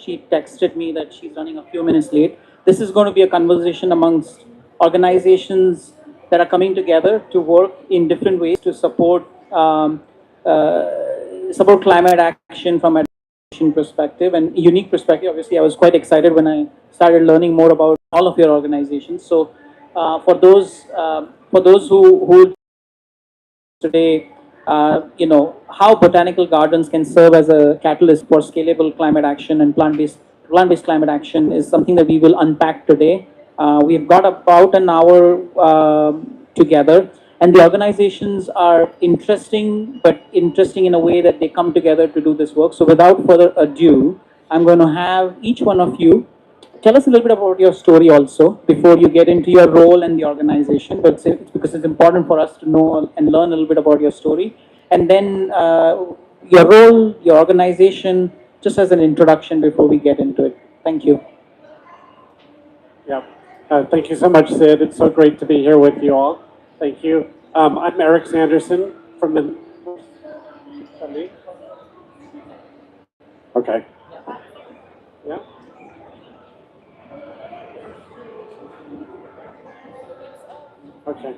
she texted me that she's running a few minutes late. This is going to be a conversation amongst organizations that are coming together to work in different ways to support climate action from a perspective and unique perspective. Obviously, I was quite excited when I started learning more about all of your organizations. So, for those who today, how botanical gardens can serve as a catalyst for scalable climate action and plant-based climate action is something that we will unpack today. We've got about an hour together, and the organizations are interesting, but interesting in a way that they come together to do this work. So without further ado, I'm going to have each one of you tell us a little bit about your story also before you get into your role and the organization. But it's because it's important for us to know and learn a little bit about your story, and then your role, your organization, just as an introduction before we get into it. Thank you. Yeah. Thank you so much, Sid. It's so great to be here with you all. Thank you. I'm Eric Sanderson from the. Okay. Yeah. Okay.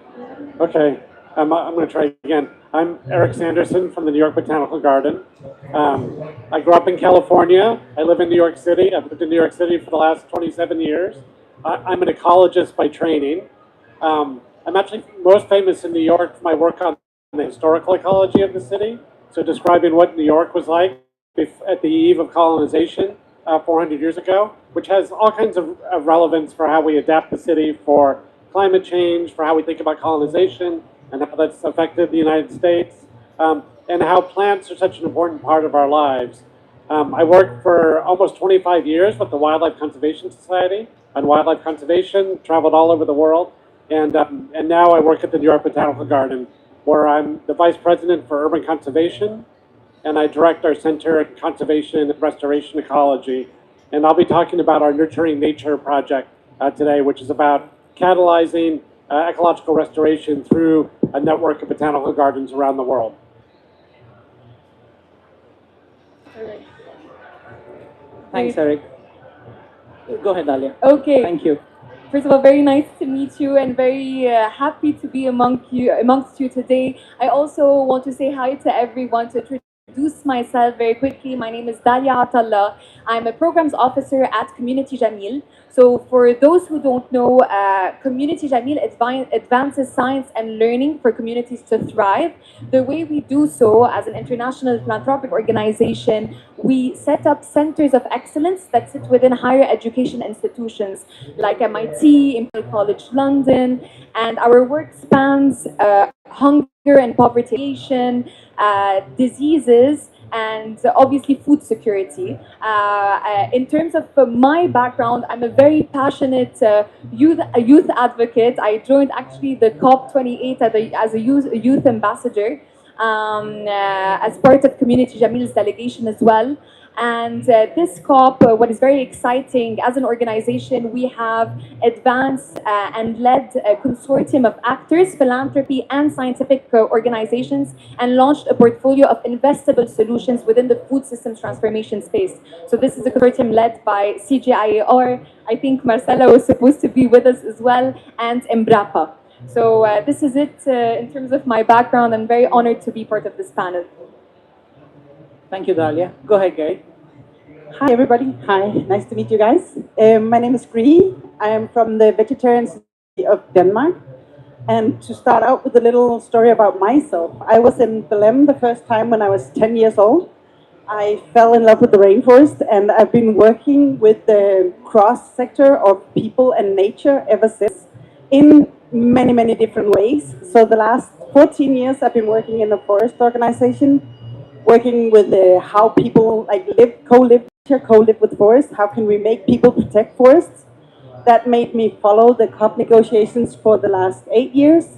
Okay. I'm going to try again. I'm Eric Sanderson from the New York Botanical Garden. I grew up in California. I live in New York City. I've lived in New York City for the last 27 years. I'm an ecologist by training. I'm actually most famous in New York for my work on the historical ecology of the city. So describing what New York was like at the eve of colonization 400 years ago, which has all kinds of relevance for how we adapt the city for climate change, for how we think about colonization, and how that's affected the United States, and how plants are such an important part of our lives. I worked for almost 25 years with the Wildlife Conservation Society on wildlife conservation, traveled all over the world, and now I work at the New York Botanical Garden, where I'm the Vice President for Urban Conservation, and I direct our Center of Conservation and Restoration Ecology. And I'll be talking about our Nurturing Nature project today, which is about catalyzing ecological restoration through a network of botanical gardens around the world. Thanks, Eric. Go ahead, Dalia. Okay. Thank you. First of all, very nice to meet you and very happy to be amongst you today. I also want to say hi to everyone, to introduce myself very quickly. My name is Dalia Atallah. I'm a programs officer at Community Jamil. So for those who don't know, Community Jamil advances science and learning for communities to thrive. The way we do so as an international philanthropic organization, we set up centers of excellence that sit within higher education institutions like MIT, Imperial College London, and our work spans hunger and poverty, diseases, and obviously food security. In terms of my background, I'm a very passionate youth advocate. I joined actually the COP28 as a youth ambassador as part of Community Jamil's delegation as well. And this COP, what is very exciting, as an organization, we have advanced and led a consortium of actors, philanthropy, and scientific organizations, and launched a portfolio of investable solutions within the food systems transformation space. So this is a consortium led by CGIAR. I think Marcela was supposed to be with us as well, and Embrapa. So this is it in terms of my background. I'm very honored to be part of this panel. Thank you, Dalia. Go ahead, Gary. Hi, everybody. Hi, nice to meet you guys. My name is Gry. I am from the Vegetarian Society of Denmark. And to start out with a little story about myself, I was in Belém the first time when I was 10 years old. I fell in love with the rainforest, and I've been working with the cross sector of people and nature ever since in many, many different ways. So the last 14 years I've been working in a forest organization, working with how people co-live with forests. How can we make people protect forests? That made me follow the COP negotiations for the last 8 years.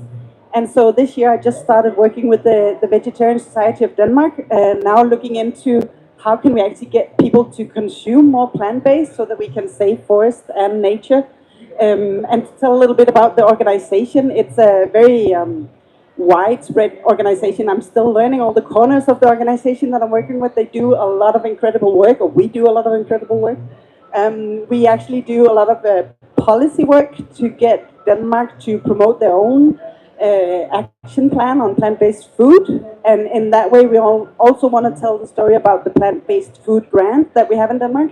And so this year I just started working with the Vegetarian Society of Denmark, now looking into how can we actually get people to consume more plant-based so that we can save forests and nature. And to tell a little bit about the organization, it's a very widespread organization. I'm still learning all the corners of the organization that I'm working with. They do a lot of incredible work, or we do a lot of incredible work. We actually do a lot of policy work to get Denmark to promote their own action plan on plant-based food. And in that way, we also want to tell the story about the plant-based food grant that we have in Denmark.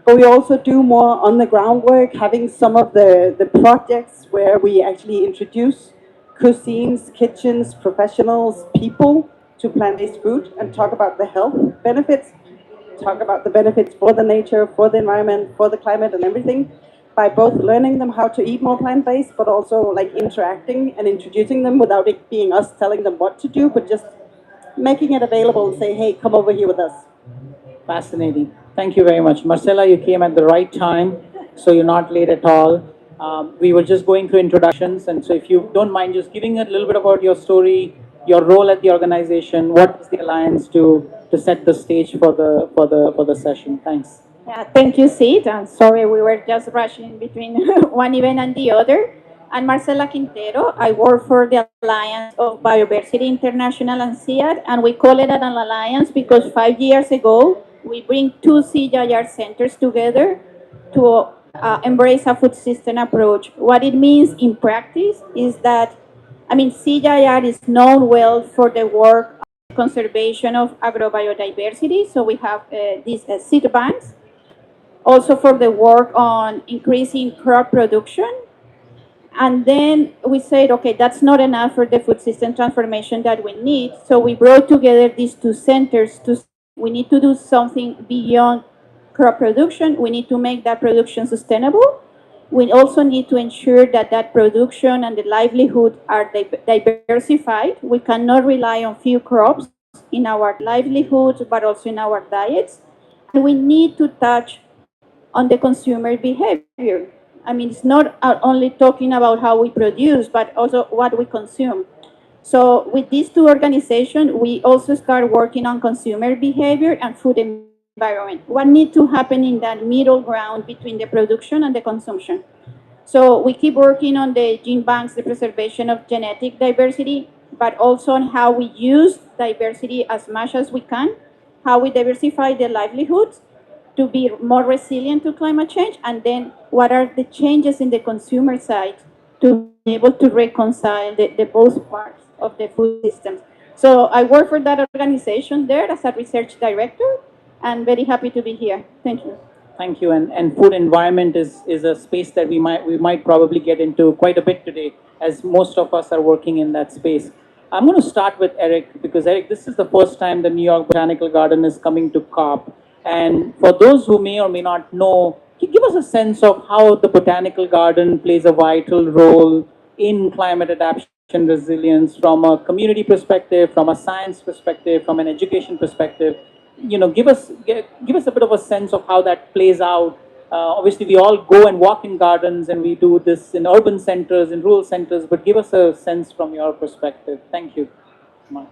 But we also do more on the ground work, having some of the projects where we actually introduce cuisines, kitchens, professionals, people to plant-based food and talk about the health benefits, talk about the benefits for the nature, for the environment, for the climate and everything, by both learning them how to eat more plant-based, but also like interacting and introducing them without it being us telling them what to do, but just making it available and say, hey, come over here with us. Fascinating. Thank you very much. Marcella, you came at the right time, so you're not late at all. We were just going through introductions, and so if you don't mind just giving a little bit about your story, your role at the organization, what is the alliance to set the stage for the session. Thanks. Yeah, thank you, Sid. And sorry, we were just rushing between one event and the other. I'm Marcela Quintero. I work for the Alliance of Biodiversity International and SEAD, and we call it an alliance because 5 years ago we bring two CGIAR centers together to embrace a food system approach. What it means in practice is that, I mean, CGIAR is known well for the work on conservation of agrobiodiversity. So we have these seed banks also for the work on increasing crop production. And then we said, okay, that's not enough for the food system transformation that we need. So we brought together these two centers to we need to do something beyond crop production. We need to make that production sustainable. We also need to ensure that that production and the livelihood are diversified. We cannot rely on few crops in our livelihoods, but also in our diets. And we need to touch on the consumer behavior. I mean, it's not only talking about how we produce, but also what we consume. So with these two organizations, we also start working on consumer behavior and food environment. What needs to happen in that middle ground between the production and the consumption? So we keep working on the gene banks, the preservation of genetic diversity, but also on how we use diversity as much as we can, how we diversify the livelihoods to be more resilient to climate change, and then what are the changes in the consumer side to be able to reconcile the both parts of the food systems. So I work for that organization there as a research director, and very happy to be here. Thank you. Thank you. And food environment is a space that we might probably get into quite a bit today, as most of us are working in that space. I'm going to start with Eric because Eric, this is the first time the New York Botanical Garden is coming to COP. And for those who may or may not know, can you give us a sense of how the Botanical Garden plays a vital role in climate adaptation, resilience, from a community perspective, from a science perspective, from an education perspective? Give us a bit of a sense of how that plays out. Obviously, we all go and walk in gardens, and we do this in urban centers, in rural centers. But give us a sense from your perspective. Thank you. Mark.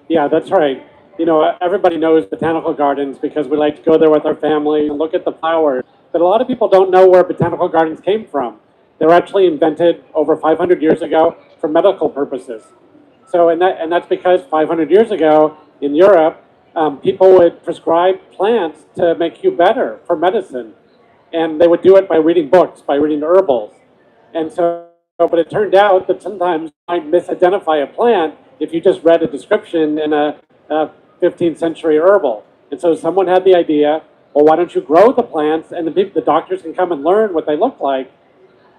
Yeah, that's right. You know, everybody knows botanical gardens because we like to go there with our family and look at the flowers. But a lot of people don't know where botanical gardens came from. They were actually invented over 500 years ago for medical purposes. So, and that's because 500 years ago in Europe, people would prescribe plants to make you better for medicine. And they would do it by reading books, by reading herbals. And so, but it turned out that sometimes you might misidentify a plant if you just read a description in a 15th century herbal. And so someone had the idea, well, why don't you grow the plants and the doctors can come and learn what they look like.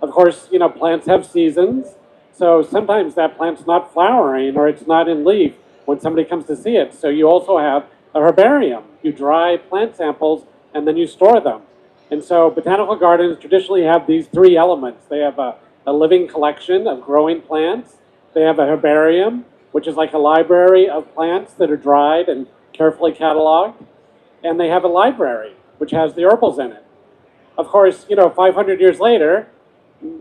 Of course, you know, plants have seasons. So sometimes that plant's not flowering or it's not in leaf when somebody comes to see it. So you also have a herbarium. You dry plant samples and then you store them. And so botanical gardens traditionally have these three elements. They have a living collection of growing plants. They have a herbarium, which is like a library of plants that are dried and carefully cataloged. And they have a library, which has the herbals in it. Of course, you know, 500 years later,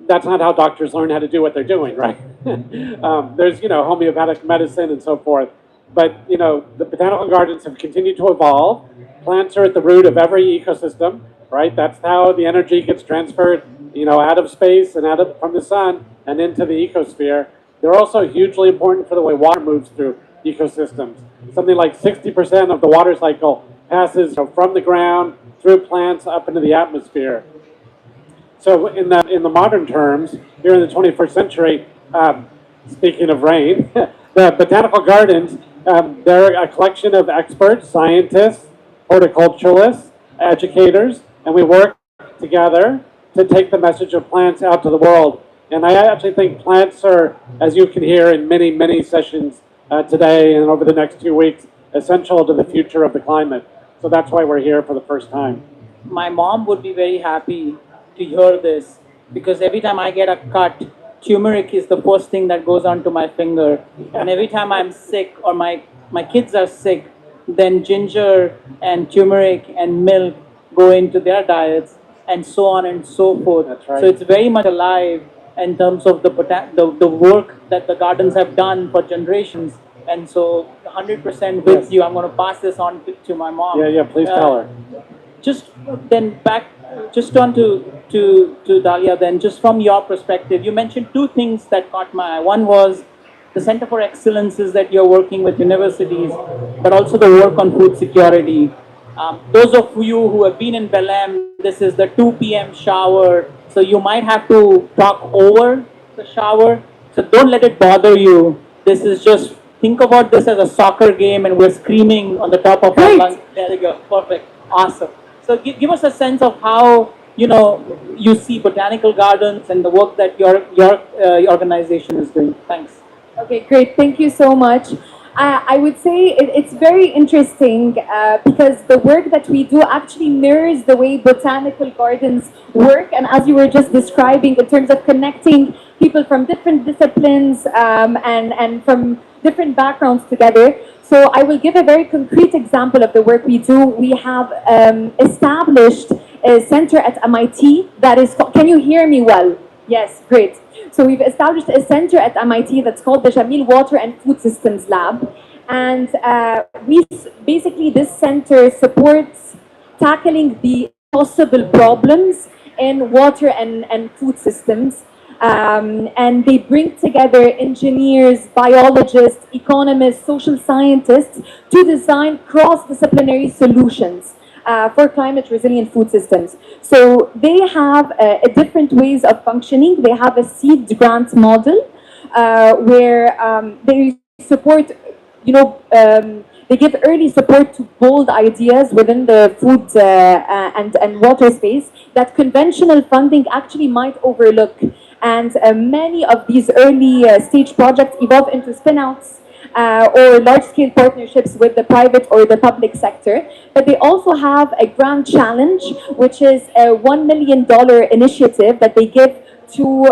that's not how doctors learn how to do what they're doing, right? There's, you know, homeopathic medicine and so forth. But, you know, the botanical gardens have continued to evolve. Plants are at the root of every ecosystem, right? That's how the energy gets transferred, you know, out of space and from the sun and into the ecosphere. They're also hugely important for the way water moves through ecosystems. Something like 60% of the water cycle passes from the ground through plants up into the atmosphere. So in the modern terms, here in the 21st century, speaking of rain, the botanical gardens, they're a collection of experts, scientists, horticulturalists, educators, and we work together to take the message of plants out to the world. And I actually think plants are, as you can hear in many, many sessions today and over the next 2 weeks, essential to the future of the climate. So that's why we're here for the first time. My mom would be very happy to hear this because every time I get a cut, turmeric is the first thing that goes onto my finger. And every time I'm sick or my kids are sick, then ginger and turmeric and milk go into their diets and so on and so forth. That's right. So it's very much alive in terms of the work that the gardens have done for generations. And so 100% with Yes. you. I'm going to pass this on to my mom. Yeah, please tell her. Just then back, just on to Dahlia then, just from your perspective, you mentioned two things that caught my eye. One was the Center for Excellences that you're working with universities, but also the work on food security. Those of you who have been in Belém, this is the 2 p.m. shower, so you might have to talk over the shower. So don't let it bother you. This is just, think about this as a soccer game and we're screaming on the top of our lungs. There you go, perfect, awesome. So give us a sense of how you see botanical gardens and the work that your organization is doing. Thanks. Okay, great. Thank you so much. I would say it's very interesting because the work that we do actually mirrors the way botanical gardens work. And as you were just describing, in terms of connecting people from different disciplines and from different backgrounds together. So I will give a very concrete example of the work we do. We have established a center at MIT that is called, can you hear me well? Yes, great. So we've established a center at MIT that's called the Jamil Water and Food Systems Lab. And basically this center supports tackling the possible problems in water and food systems. And they bring together engineers, biologists, economists, social scientists to design cross-disciplinary solutions for climate resilient food systems. So they have different ways of functioning. They have a seed grant model where they support, they give early support to bold ideas within the food and water space that conventional funding actually might overlook. And many of these early stage projects evolve into spin-outs or large-scale partnerships with the private or the public sector. But they also have a grand challenge, which is a $1 million initiative that they give to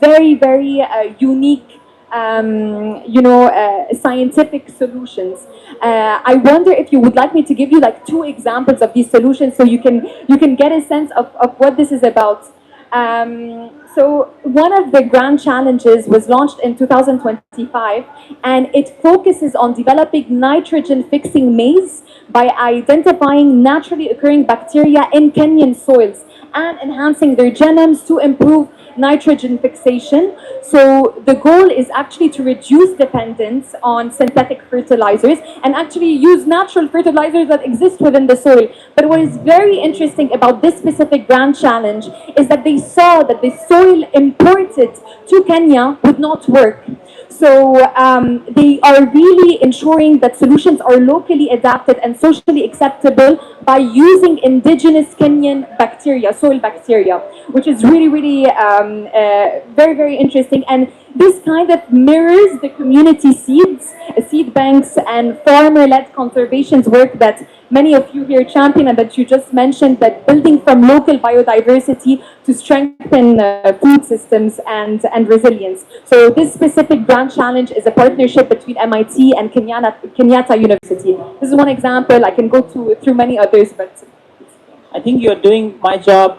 very, very unique scientific solutions. I wonder if you would like me to give you like 2 examples of these solutions so you can get a sense of what this is about. So one of the grand challenges was launched in 2025, and it focuses on developing nitrogen-fixing maize by identifying naturally occurring bacteria in Kenyan soils and enhancing their genomes to improve nitrogen fixation. So the goal is actually to reduce dependence on synthetic fertilizers and actually use natural fertilizers that exist within the soil. But what is very interesting about this specific grand challenge is that they saw that the soil imported to Kenya would not work. So they are really ensuring that solutions are locally adapted and socially acceptable by using indigenous Kenyan bacteria, soil bacteria, which is really, really very, very interesting. And this kind of mirrors the community seeds, seed banks, and farmer-led conservations work that many of you here champion and that you just mentioned, that building from local biodiversity to strengthen food systems and resilience. So this specific grand challenge is a partnership between MIT and Kenyatta University. This is one example. I can go through many others, but I think you're doing my job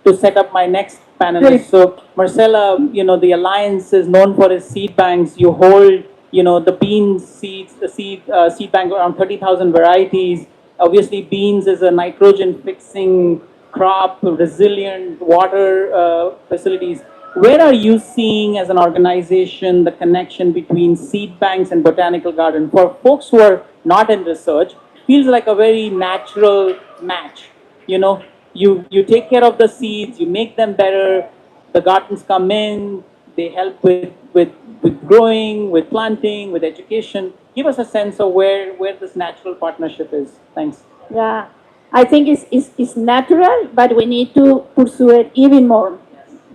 to set up my next panelist. Great. So Marcella, the Alliance is known for its seed banks. You hold, the beans seeds, the seed bank around 30,000 varieties. Obviously, beans is a nitrogen fixing crop, resilient water facilities. Where are you seeing as an organization the connection between seed banks and botanical garden? For folks who are not in research, feels like a very natural match. You know, you take care of the seeds, you make them better. The gardens come in, they help with growing, with planting, with education. Give us a sense of where this natural partnership is. Thanks. Yeah, I think it's natural, but we need to pursue it even more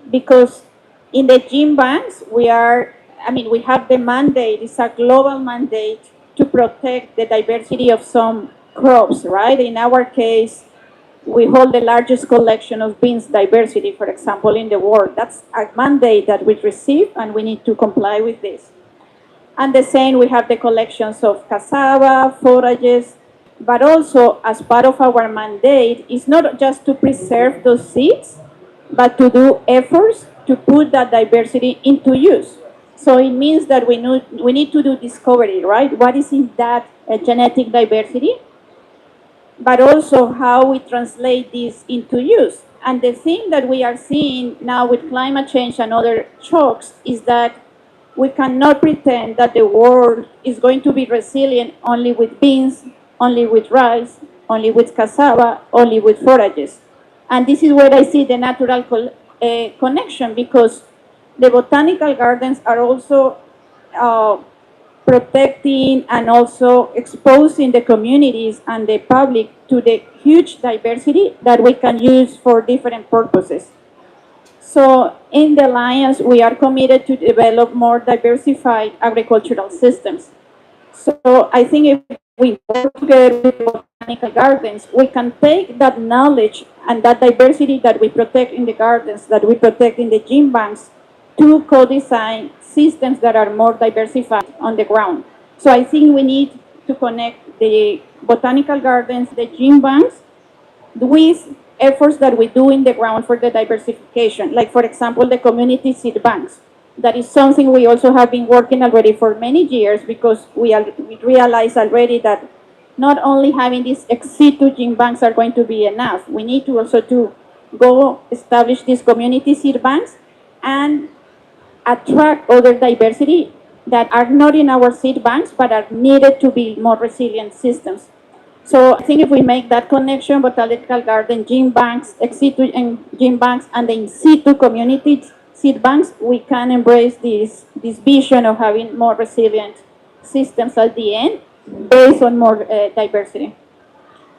because in the gene banks, we have the mandate, it's a global mandate to protect the diversity of some crops, right? In our case, we hold the largest collection of beans diversity, for example, in the world. That's a mandate that we receive, and we need to comply with this. And the same, we have the collections of cassava, forages, but also as part of our mandate, is not just to preserve those seeds, but to do efforts to put that diversity into use. So it means that we need to do discovery, right? What is in that genetic diversity? But also how we translate this into use. And the thing that we are seeing now with climate change and other shocks is that we cannot pretend that the world is going to be resilient only with beans, only with rice, only with cassava, only with forages. And this is where I see the natural connection because the botanical gardens are also uh, protecting and also exposing the communities and the public to the huge diversity that we can use for different purposes. So in the Alliance, we are committed to develop more diversified agricultural systems. So I think if we work together with botanical gardens, we can take that knowledge and that diversity that we protect in the gardens, that we protect in the gene banks, to co-design systems that are more diversified on the ground. So I think we need to connect the botanical gardens, the gene banks, with efforts that we do in the ground for the diversification, like for example the community seed banks. That is something we also have been working already for many years because we realize already that not only having these ex situ gene banks are going to be enough. We need to also to go establish these community seed banks and attract other diversity that are not in our seed banks but are needed to be more resilient systems. So I think if we make that connection, botanical garden, gene banks, ex situ and gene banks, and the in situ community seed banks, we can embrace this vision of having more resilient systems at the end based on more diversity.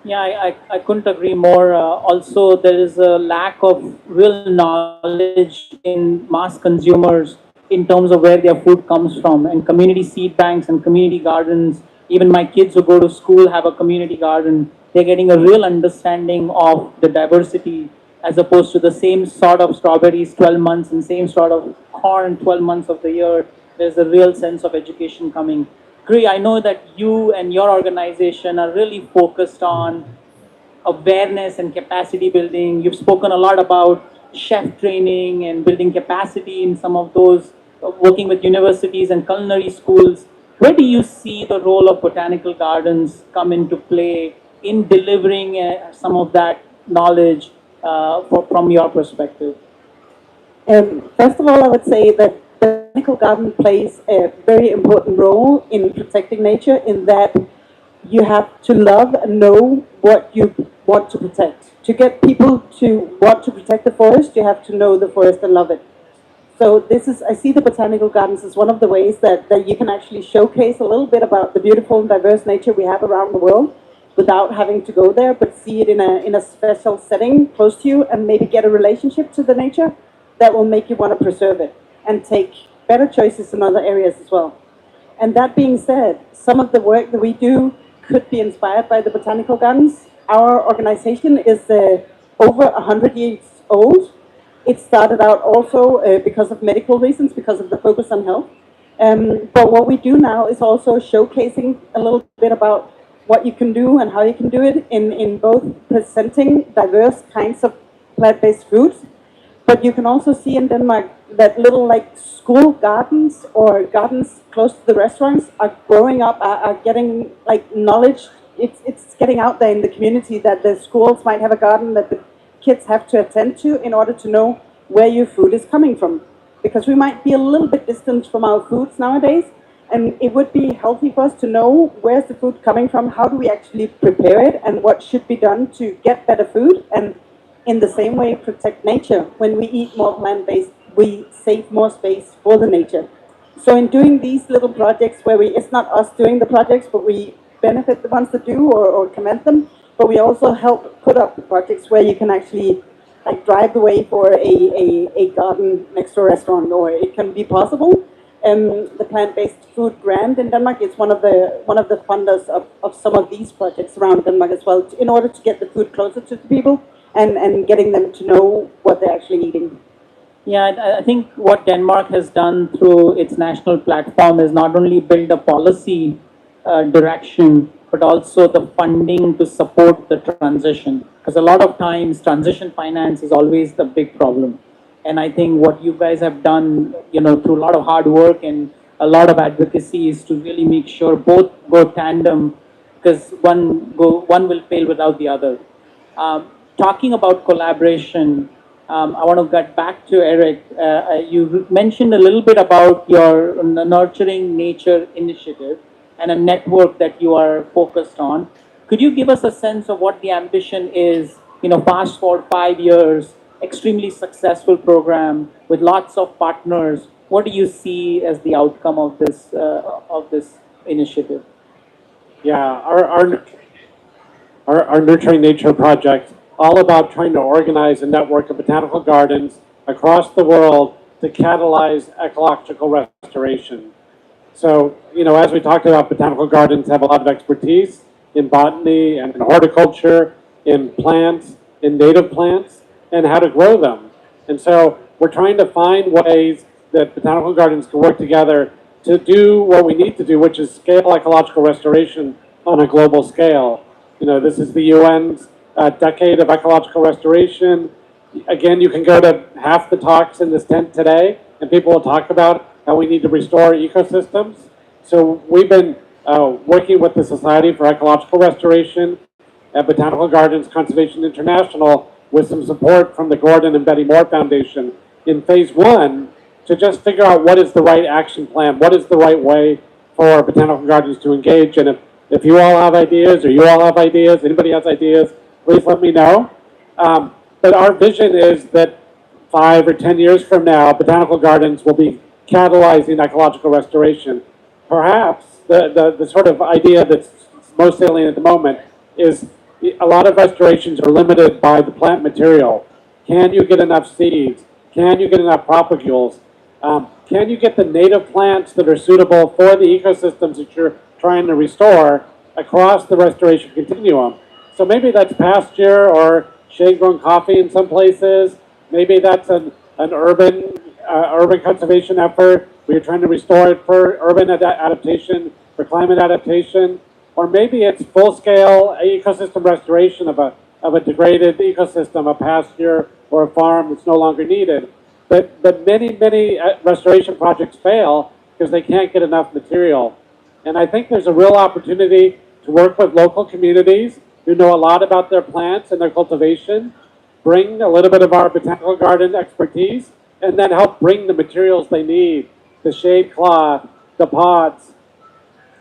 Yeah, I couldn't agree more. Also, there is a lack of real knowledge in mass consumers in terms of where their food comes from. And community seed banks and community gardens, even my kids who go to school have a community garden. They're getting a real understanding of the diversity as opposed to the same sort of strawberries 12 months and same sort of corn 12 months of the year. There's a real sense of education coming. Gri, I know that you and your organization are really focused on awareness and capacity building. You've spoken a lot about chef training and building capacity in some of those, working with universities and culinary schools. Where do you see the role of botanical gardens come into play in delivering some of that knowledge from your perspective? First of all, I would say that the botanical garden plays a very important role in protecting nature in that you have to love and know what you want to protect. To get people to want to protect the forest, you have to know the forest and love it. So I see the botanical gardens as one of the ways that you can actually showcase a little bit about the beautiful and diverse nature we have around the world without having to go there, but see it in a special setting close to you and maybe get a relationship to the nature that will make you want to preserve it and take better choices in other areas as well. And that being said, some of the work that we do could be inspired by the botanical gardens. Our organization is over 100 years old. It started out also because of medical reasons, because of the focus on health. But what we do now is also showcasing a little bit about what you can do and how you can do it in both presenting diverse kinds of plant-based foods, but you can also see in Denmark that little like school gardens or gardens close to the restaurants are growing up, are getting like knowledge. It's getting out there in the community that the schools might have a garden that the kids have to attend to in order to know where your food is coming from. because we might be a little bit distant from our foods nowadays. And it would be healthy for us to know where's the food coming from, how do we actually prepare it, and what should be done to get better food. And in the same way, protect nature. When we eat more plant-based, we save more space for the nature. So in doing these little projects where it's not us doing the projects, but we benefit the ones that do or commend them, but we also help put up projects where you can actually like drive the way for a garden next to a restaurant, or it can be possible. The plant-based food grant in Denmark is one of the funders of some of these projects around Denmark as well, in order to get the food closer to the people and getting them to know what they're actually eating. Yeah, I think what Denmark has done through its national platform is not only build a policy direction, but also the funding to support the transition. Because a lot of times, transition finance is always the big problem. And I think what you guys have done, through a lot of hard work and a lot of advocacy, is to really make sure both go tandem, because one will fail without the other. Talking about collaboration, I want to get back to Eric. You mentioned a little bit about your Nurturing Nature initiative and a network that you are focused on. Could you give us a sense of what the ambition is? Fast forward 5 years, extremely successful program with lots of partners. What do you see as the outcome of this initiative? Yeah, our Nurturing Nature project, all about trying to organize a network of botanical gardens across the world to catalyze ecological restoration. So, as we talked about, botanical gardens have a lot of expertise in botany and in horticulture, in plants, in native plants, and how to grow them. And so we're trying to find ways that botanical gardens can work together to do what we need to do, which is scale ecological restoration on a global scale. This is the UN's decade of ecological restoration. Again, you can go to half the talks in this tent today, and people will talk about how we need to restore ecosystems. So we've been working with the Society for Ecological Restoration at Botanical Gardens Conservation International with some support from the Gordon and Betty Moore Foundation in phase one to just figure out what is the right action plan, what is the right way for botanical gardens to engage. And if you all have ideas, or you all have ideas, anybody has ideas, please let me know. But our vision is that 5 or 10 years from now, botanical gardens will be catalyzing ecological restoration. Perhaps the sort of idea that's most salient at the moment is a lot of restorations are limited by the plant material. Can you get enough seeds? Can you get enough propagules? Can you get the native plants that are suitable for the ecosystems that you're trying to restore across the restoration continuum? So maybe that's pasture or shade-grown coffee in some places. Maybe that's an urban conservation effort where you're trying to restore it for urban adaptation, for climate adaptation. Or maybe it's full-scale ecosystem restoration of a degraded ecosystem, a pasture or a farm that's no longer needed. But many restoration projects fail because they can't get enough material. And I think there's a real opportunity to work with local communities who know a lot about their plants and their cultivation, bring a little bit of our botanical garden expertise, and then help bring the materials they need, the shade cloth, the pots,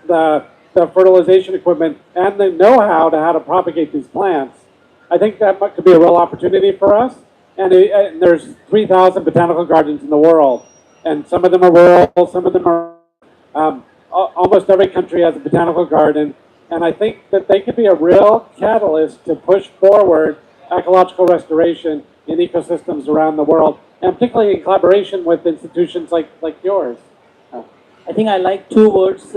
the fertilization equipment, and the know-how to how to propagate these plants. I think that could be a real opportunity for us. And there's 3,000 botanical gardens in the world, and some of them are rural, some of them are almost every country has a botanical garden, and I think that they could be a real catalyst to push forward ecological restoration in ecosystems around the world, and particularly in collaboration with institutions like yours. I think I like two words,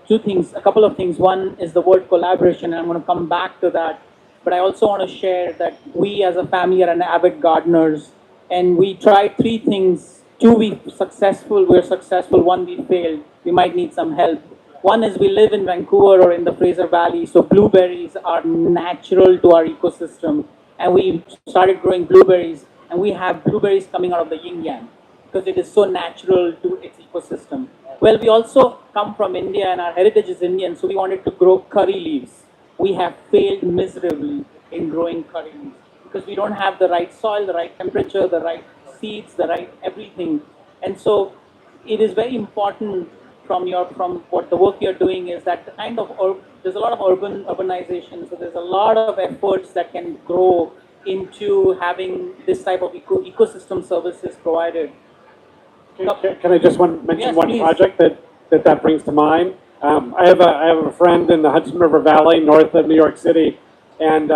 two things, a couple of things. One is the word collaboration, and I'm going to come back to that. But I also want to share that we as a family are an avid gardeners, and we tried three things. Two we're successful, one we failed. We might need some help. One is we live in Vancouver or in the Fraser Valley, so blueberries are natural to our ecosystem. And we started growing blueberries, and we have blueberries coming out of the yin yang because it is so natural to its ecosystem. Well, we also come from India and our heritage is Indian, so we wanted to grow curry leaves. We have failed miserably in growing curry leaves because we don't have the right soil, the right temperature, the right seeds, the right everything. And so it is very important from what the work you're doing is that the kind of there's a lot of urbanization, so there's a lot of efforts that can grow into having this type of ecosystem services provided. Can I just mention Yes, one please. project that brings to mind? I have a friend in the Hudson River Valley, north of New York City, and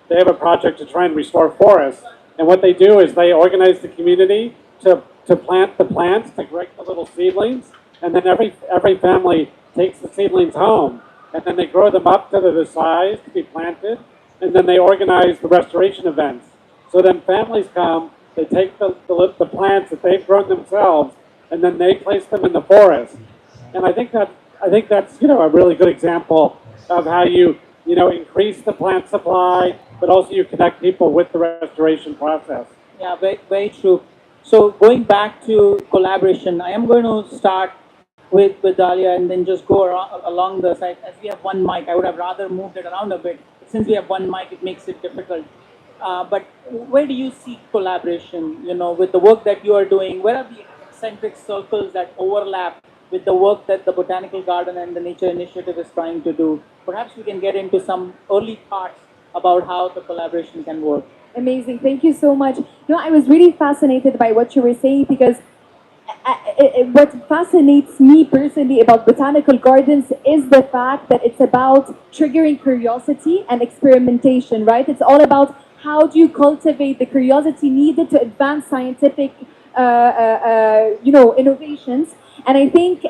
they have a project to try and restore forests. And what they do is they organize the community to plant the plants, to break the little seedlings, and then every family takes the seedlings home, and then they grow them up to the size to be planted, and then they organize the restoration events. So then families come, they take the plants that they've grown themselves, and then they place them in the forest. And I think that's a really good example of how you increase the plant supply, but also you connect people with the restoration process. Yeah, very, very true. So going back to collaboration, I am going to start with Dahlia and then just go along the side. As we have one mic, I would have rather moved it around a bit. Since we have one mic, it makes it difficult. But where do you see collaboration? With the work that you are doing, where are the eccentric circles that overlap with the work that the Botanical Garden and the Nature Initiative is trying to do? Perhaps we can get into some early thoughts about how the collaboration can work. Amazing. Thank you so much. I was really fascinated by what you were saying because what fascinates me personally about botanical gardens is the fact that it's about triggering curiosity and experimentation, right? It's all about how do you cultivate the curiosity needed to advance scientific, innovations. And I think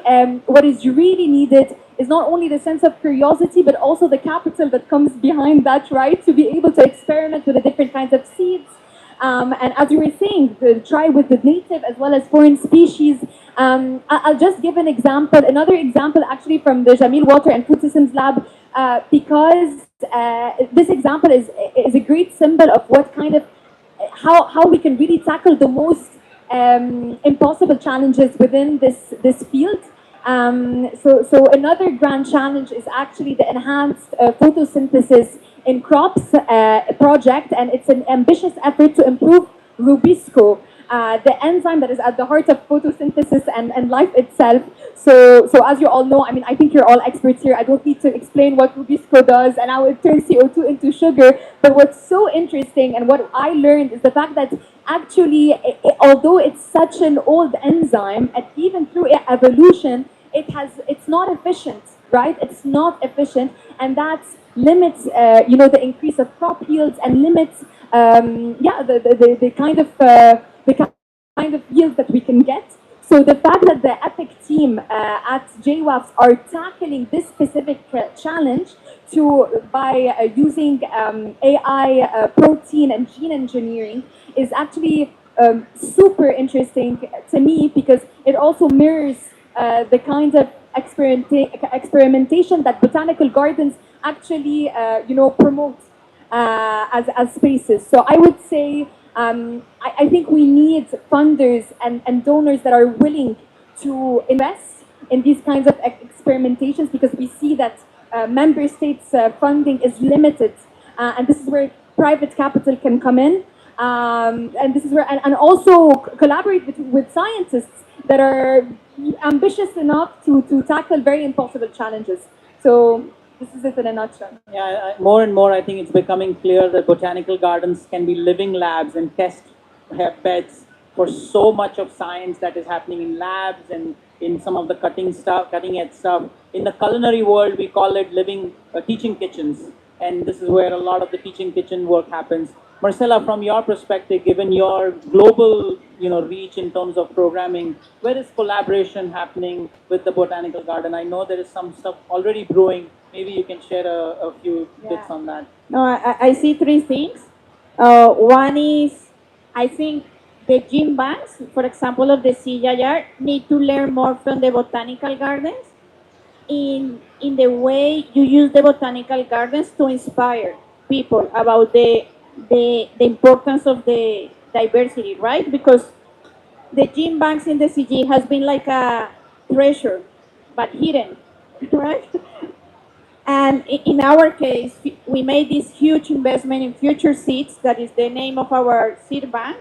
what is really needed is not only the sense of curiosity, but also the capital that comes behind that, right? To be able to experiment with the different kinds of seeds, and as you were saying, try with the native as well as foreign species. I'll just give an example, another example actually from the Jamil Water and Food Systems Lab, because this example is a great symbol of what kind of, how we can really tackle the most impossible challenges within this field. So another grand challenge is actually the enhanced photosynthesis in crops project, and it's an ambitious effort to improve rubisco, the enzyme that is at the heart of photosynthesis and life itself. So as you all know, I mean, I think you're all experts here. I don't need to explain what rubisco does and how it turns CO2 into sugar. But what's so interesting and what I learned is the fact that actually, although it's such an old enzyme, and even through evolution, it's not efficient, right? It's not efficient, and that limits, the increase of crop yields and limits, the kind of yield that we can get. So the fact that the EPIC team at JWAFs are tackling this specific challenge by using AI, protein and gene engineering is actually super interesting to me, because it also mirrors the kind of experimentation that botanical gardens actually promote as spaces. So I would say I think we need funders and donors that are willing to invest in these kinds of experimentations, because we see that member states' funding is limited, and this is where private capital can come in, and this is where and also collaborate with scientists that are ambitious enough to tackle very impossible challenges. So this is it in a nutshell. Yeah, more and more, I think it's becoming clear that botanical gardens can be living labs and test beds for so much of science that is happening in labs and in some of the cutting edge stuff. In the culinary world, we call it living teaching kitchens, and this is where a lot of the teaching kitchen work happens. Marcella, from your perspective, given your global reach in terms of programming, where is collaboration happening with the botanical garden? I know there is some stuff already brewing. Maybe you can share a few bits on that. No, I see three things. One is, I think the gene banks, for example, of the CIR, need to learn more from the botanical gardens in the way you use the botanical gardens to inspire people about the importance of the diversity, right? Because the gene banks in the CG has been like a treasure, but hidden, right? And in our case, we made this huge investment in Future Seeds, that is the name of our seed bank.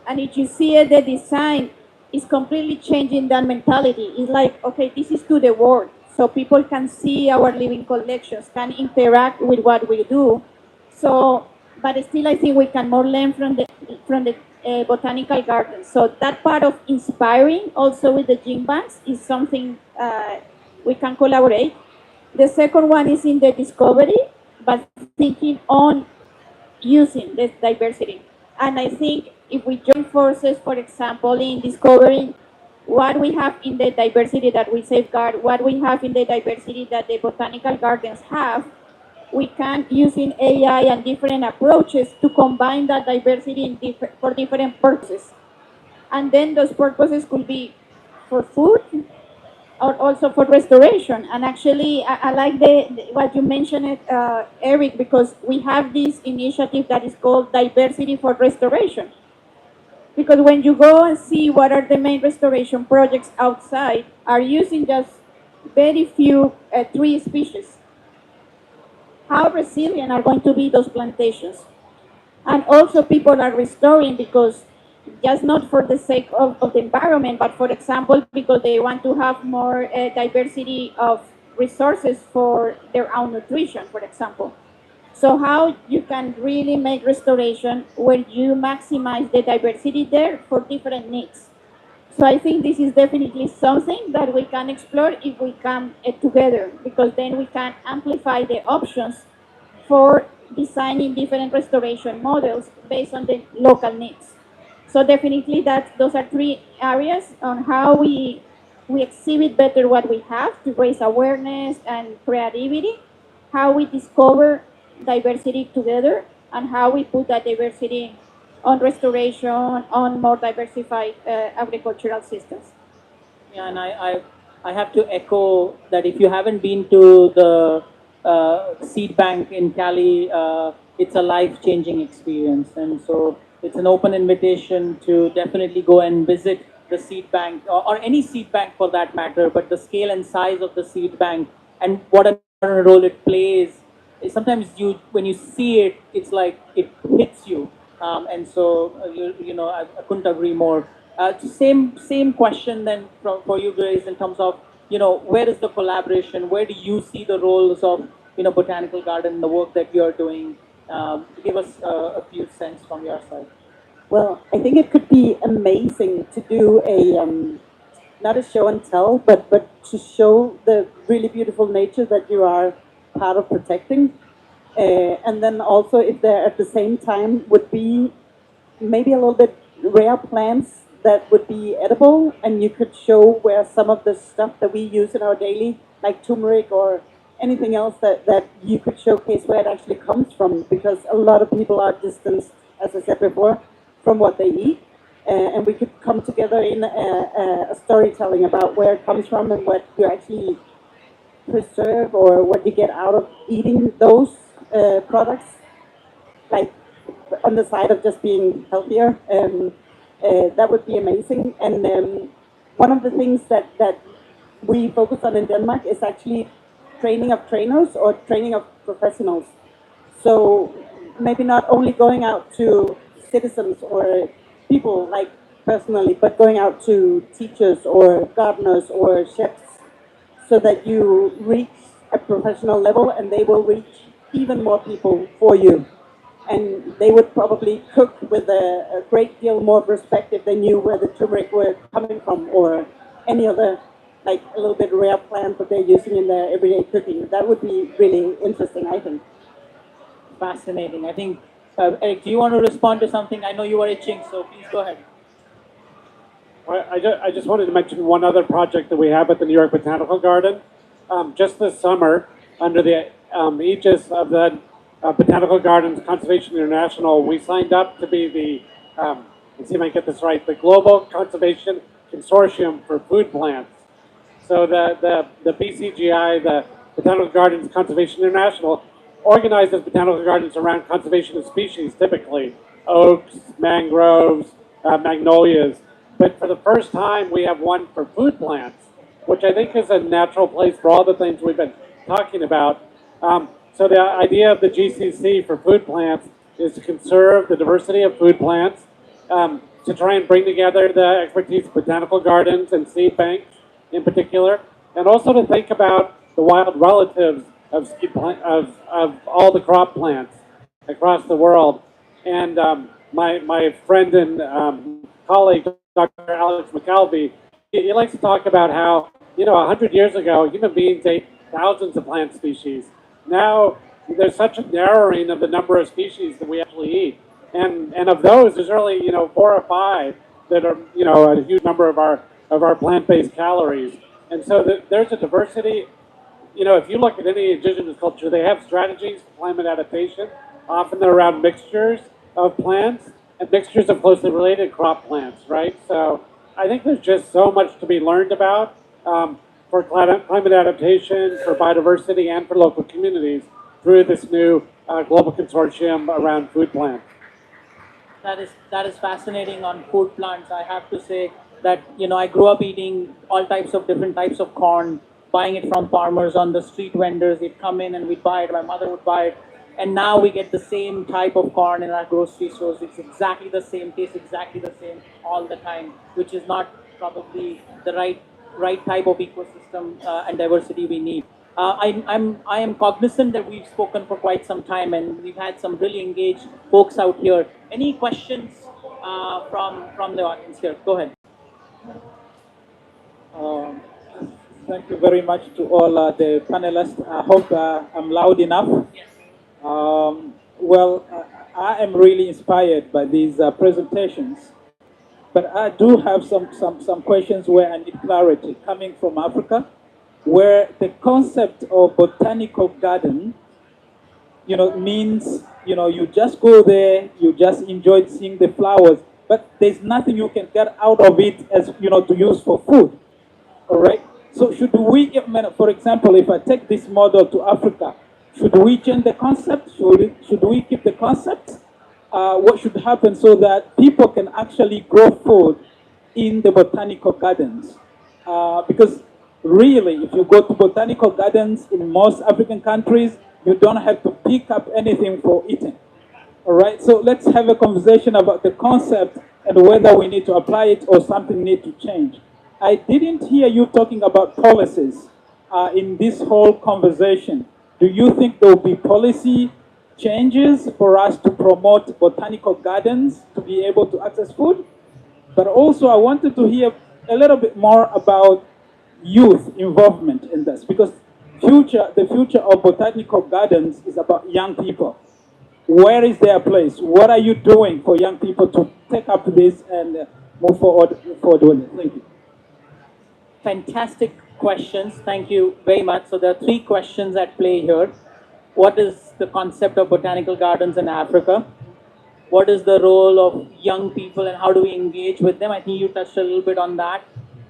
And if you see it, the design is completely changing that mentality. It's like, okay, this is to the world. So people can see our living collections, can interact with what we do. So, but still, I think we can more learn from the botanical gardens. So that part of inspiring also with the gene banks is something we can collaborate. The second one is in the discovery, but thinking on using this diversity. And I think if we join forces, for example, in discovering what we have in the diversity that we safeguard, what we have in the diversity that the botanical gardens have, we can, using AI and different approaches, to combine that diversity for different purposes. And then those purposes could be for food, or also for restoration. And actually, I like what you mentioned, Eric, because we have this initiative that is called Diversity for Restoration. Because when you go and see what are the main restoration projects outside, are using just very few tree species. How resilient are going to be those plantations? And also people are restoring because just not for the sake of the environment, but for example, because they want to have more diversity of resources for their own nutrition, for example. So how you can really make restoration where you maximize the diversity there for different needs. So I think this is definitely something that we can explore if we come together, because then we can amplify the options for designing different restoration models based on the local needs. So definitely those are three areas on how we exhibit better what we have to raise awareness and creativity, how we discover diversity together, and how we put that diversity on restoration, on more diversified agricultural systems. Yeah, and I have to echo that if you haven't been to the seed bank in Cali, it's a life-changing experience. And so it's an open invitation to definitely go and visit the seed bank, or any seed bank for that matter, but the scale and size of the seed bank and what an important role it plays. Sometimes when you see it, it's like it hits you. And so I couldn't agree more. Same question then for you guys in terms of where is the collaboration? Where do you see the roles of botanical garden, the work that you're doing? Give us a few cents from your side. Well, I think it could be amazing to do a not a show and tell, but to show the really beautiful nature that you are part of protecting, and then also if there at the same time would be maybe a little bit rare plants that would be edible, and you could show where some of the stuff that we use in our daily, like turmeric or anything else, that you could showcase where it actually comes from, because a lot of people are distanced, as I said before, from what they eat. And we could come together in a storytelling about where it comes from and what you actually preserve or what you get out of eating those products, like on the side of just being healthier. That would be amazing. And one of the things that we focus on in Denmark is actually training of trainers or training of professionals. So maybe not only going out to citizens or people like personally, but going out to teachers or gardeners or chefs, so that you reach a professional level and they will reach even more people for you. And they would probably cook with a great deal more perspective than you where the turmeric were coming from, or any other, like a little bit rare plant that they're using in their everyday cooking. That would be really interesting, I think. Fascinating. I think, Eric, do you want to respond to something? I know you were itching, so please go ahead. I just wanted to mention one other project that we have at the New York Botanical Garden. Just this summer, under the aegis of the Botanical Gardens Conservation International, we signed up to be let's see if I get this right, the Global Conservation Consortium for Food Plants. So the BCGI, the Botanical Gardens Conservation International, organizes botanical gardens around conservation of species, typically oaks, mangroves, magnolias. But for the first time, we have one for food plants, which I think is a natural place for all the things we've been talking about. So the idea of the GCC for food plants is to conserve the diversity of food plants, to try and bring together the expertise of botanical gardens and seed banks in particular, and also to think about the wild relatives of, of all the crop plants across the world. And my friend and colleague, Dr. Alex McAlvey, he likes to talk about how, 100 years ago, human beings ate thousands of plant species. Now, there's such a narrowing of the number of species that we actually eat. And of those, there's only, 4 or 5 that are, a huge number of our plant-based calories. And so there's a diversity. If you look at any indigenous culture, they have strategies for climate adaptation. Often they're around mixtures of plants and mixtures of closely related crop plants, right? So I think there's just so much to be learned about for climate adaptation, for biodiversity, and for local communities through this new global consortium around food plants. That is fascinating on food plants. I have to say that I grew up eating all types of different types of corn, buying it from farmers on the street vendors. They'd come in and we'd buy it. My mother would buy it, and now we get the same type of corn in our grocery stores. It's exactly the same, tastes exactly the same all the time, which is not probably the right type of ecosystem and diversity we need. I am cognizant that we've spoken for quite some time and we've had some really engaged folks out here. Any questions from the audience here? Go ahead. Um, Thank you very much to all the panelists. I hope I'm loud enough. I am really inspired by these presentations, but I do have some questions where I need clarity coming from Africa, where the concept of botanical garden, means, you just go there, you just enjoy seeing the flowers, but there's nothing you can get out of it as, to use for food. All right. So should we, for example, if I take this model to Africa, should we change the concept? Should we keep the concept? What should happen so that people can actually grow food in the botanical gardens? Because really, if you go to botanical gardens in most African countries, you don't have to pick up anything for eating. All right, so let's have a conversation about the concept and whether we need to apply it or something need to change. I didn't hear you talking about policies in this whole conversation. Do you think there will be policy changes for us to promote botanical gardens to be able to access food? But also I wanted to hear a little bit more about youth involvement in this, because the future of botanical gardens is about young people. Where is their place? What are you doing for young people to take up this and move forward with it? Thank you. Fantastic questions. Thank you very much. So there are 3 questions at play here. What is the concept of botanical gardens in Africa? What is the role of young people and how do we engage with them? I think you touched a little bit on that.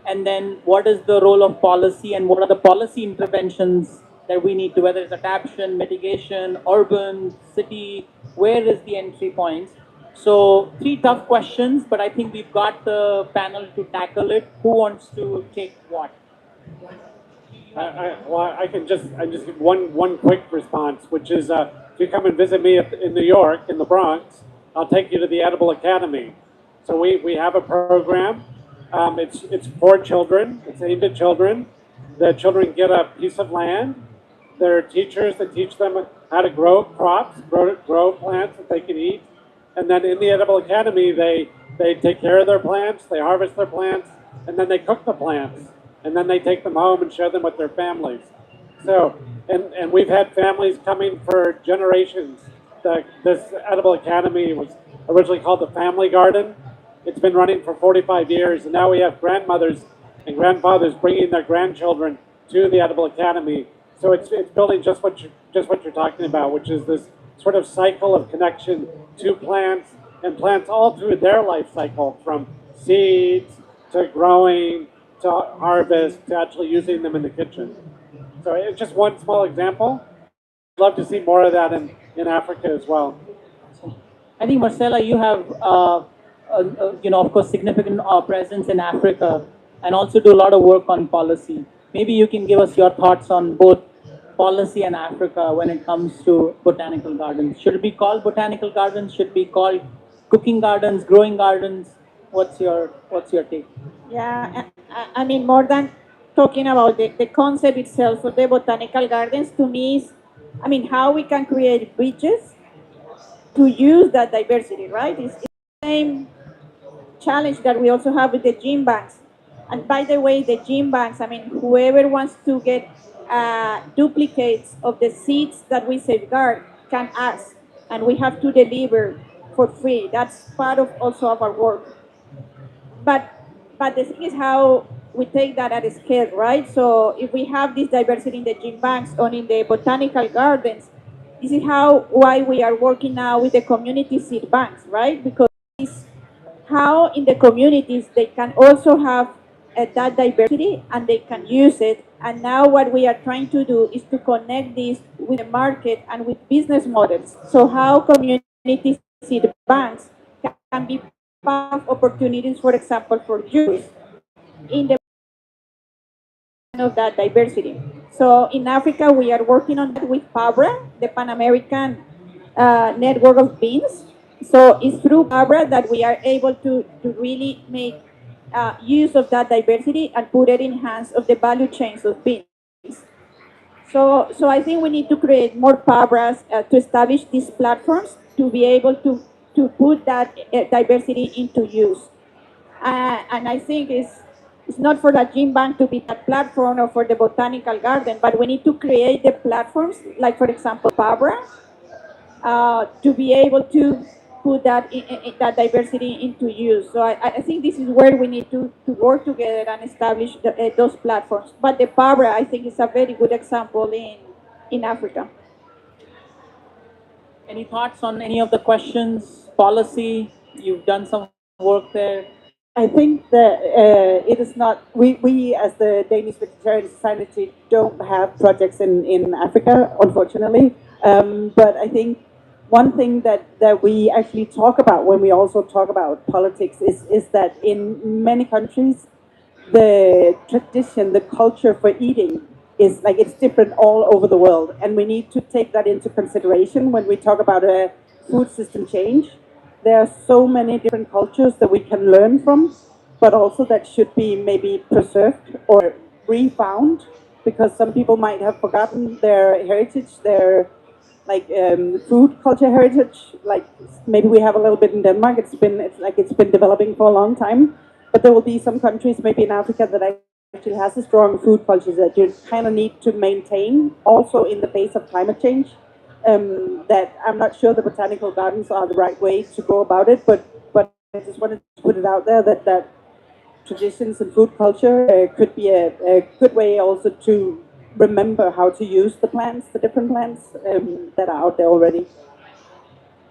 And then what is the role of policy and what are the policy interventions that we need to, whether it's adaptation, mitigation, urban, city, where is the entry points? So 3 tough questions, but I think we've got the panel to tackle it. Who wants to take what? I just give one quick response, which is if you come and visit me in New York, in the Bronx, I'll take you to the Edible Academy. So we have a program. It's for children. It's aimed at children. The children get a piece of land. There are teachers that teach them how to grow crops, grow plants that they can eat. And then in the Edible Academy, they take care of their plants, they harvest their plants, and then they cook the plants. And then they take them home and share them with their families. So, and we've had families coming for generations. This Edible Academy was originally called the Family Garden. It's been running for 45 years, and now we have grandmothers and grandfathers bringing their grandchildren to the Edible Academy. So it's building just what you're talking about, which is this sort of cycle of connection to plants and plants all through their life cycle, from seeds to growing to harvest to actually using them in the kitchen. So it's just one small example. I'd love to see more of that in Africa as well. I think, Marcella, you have, of course, significant presence in Africa and also do a lot of work on policy. Maybe you can give us your thoughts on both policy and Africa when it comes to botanical gardens. Should it be called botanical gardens? Should it be called cooking gardens, growing gardens? What's your take? Yeah, I mean, more than talking about the concept itself of the botanical gardens, to me is, I mean, how we can create bridges to use that diversity, right? It's the same challenge that we also have with the gene banks. And by the way, the gene banks, I mean, whoever wants to get duplicates of the seeds that we safeguard can ask, and we have to deliver for free. That's part of also of our work. But the thing is how we take that at a scale, right? So if we have this diversity in the gene banks or in the botanical gardens, this is how why we are working now with the community seed banks, right? Because it's how in the communities they can also have that diversity and they can use it. And now what we are trying to do is to connect this with the market and with business models. So how community seed banks can be part of opportunities, for example, for youth in the of that diversity. So in Africa, we are working on that with PABRA, the Pan American Network of Beans. So it's through PABRA that we are able to really make use of that diversity and put it in hands of the value chains of beans. So I think we need to create more PABRAs to establish these platforms to be able to put that diversity into use. And I think it's not for the gene bank to be that platform or for the botanical garden, but we need to create the platforms, like for example, PABRA, to be able to put that that diversity into use. So I think this is where we need to work together and establish those platforms. But the PABRA, I think, is a very good example in Africa. Any thoughts on any of the questions? Policy? You've done some work there. I think that it is not, we as the Danish Vegetarian Society don't have projects in Africa, unfortunately. But I think one thing that we actually talk about when we also talk about politics is that in many countries, the tradition, the culture for eating is like it's different all over the world. And we need to take that into consideration when we talk about a food system change. There are so many different cultures that we can learn from, but also that should be maybe preserved or refound, because some people might have forgotten their heritage, their food culture heritage. Like maybe we have a little bit in Denmark. It's been developing for a long time, but there will be some countries maybe in Africa that actually has a strong food culture that you kind of need to maintain also in the face of climate change. That I'm not sure the botanical gardens are the right way to go about it, but I just wanted to put it out there that traditions and food culture could be a good way also to remember how to use the plants, the different plants that are out there already.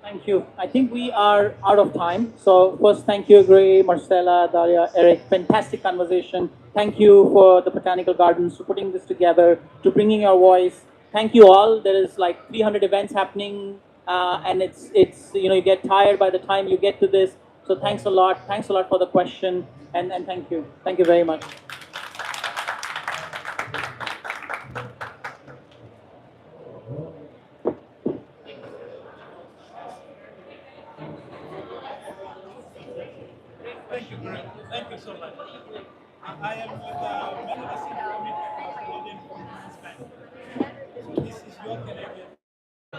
Thank you. I think we are out of time. So first, thank you, Gray, Marcella, Dalia, Eric. Fantastic conversation. Thank you for the Botanical Gardens for putting this together, to bringing your voice. Thank you all. There is like 300 events happening, and it's you get tired by the time you get to this. So thanks a lot. Thanks a lot for the question, and thank you. Thank you very much. Thank you, Greg. Thank you so much. I am with the Medicine Committee of Canadian Communist Bank. So this is your Canadian. I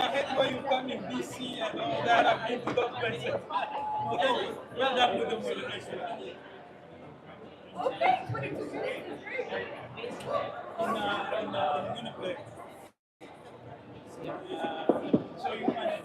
hate where you come in BC and all that. I've been to those places. No, thank you. Well done with the moderation. In Winnipeg. So you find it.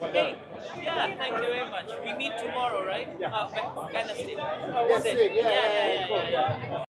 Okay. Yeah, thank you very much. We meet tomorrow, right? Yeah. Wednesday. Wednesday. Yeah, yeah, yeah, yeah, yeah.